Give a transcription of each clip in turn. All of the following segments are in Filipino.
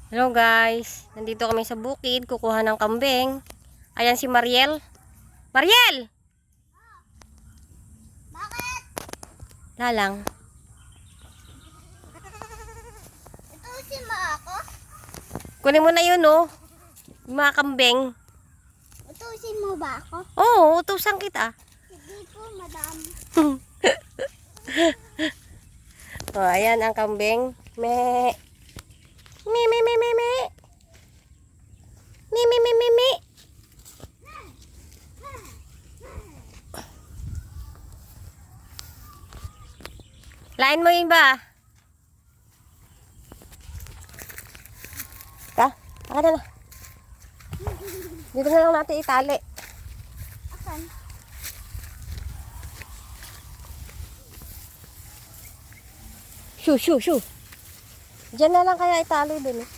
Hello guys, nandito kami sa bukid, kukuha ng kambing. Ayan si Mariel. Mariel! Bakit? Lalang. Ito si ako? Kunin mo na yun oh. Yung mga kambing. Utusin mo ba ako? Oo, utusan kita. Hindi po, madam. Oh, ayan ang kambing. Me. Me, me, me, me, me. Me, me, me, me, me. Lain mo yun ba? Ka? Aka na. Dito na lang natin itali. Asan? Shoo. Diyan na lang kaya itali dun eh.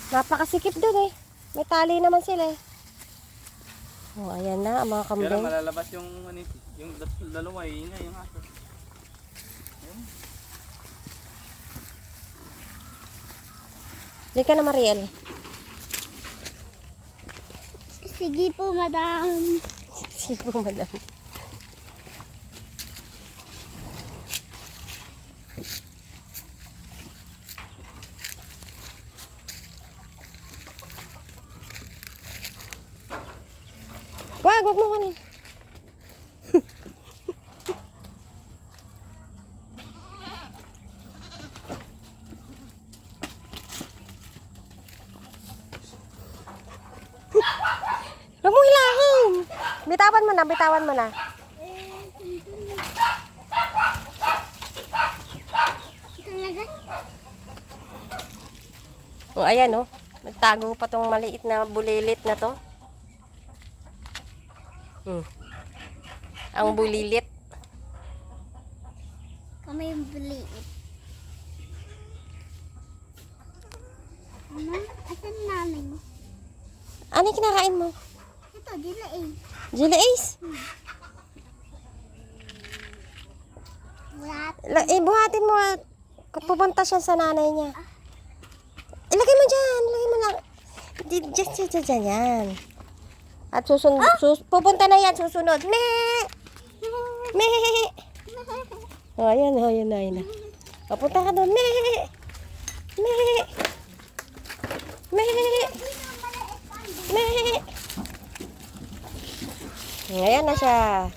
Napakasikip dun eh. May tali naman sila eh. Oh, ayan na ang mga Pero kambing. malalabas yung dalawa eh, yung aso. Diyan ka na Mariel. Sige po, madam. Sige po madam. Wag mo kanin. Huwag mo hilahin. Bitawan mo na. Talaga? O ayan oh. Nagtago pa tong maliit na bulilit na to. Ang bulilit. Kami yung buliit. Mama, asan namin mo? Ano yung kinakain mo? Ito, dila eh. Jelly Ace? Wala. Buhatin mo at pupunta siya sa nanay niya. Ilagay mo dyan. Ilagay mo lang. Diyan yan. At pupunta na yan. Susunod. Me. Oh, ayan na. Papunta ka doon. Me. Ayan na siya.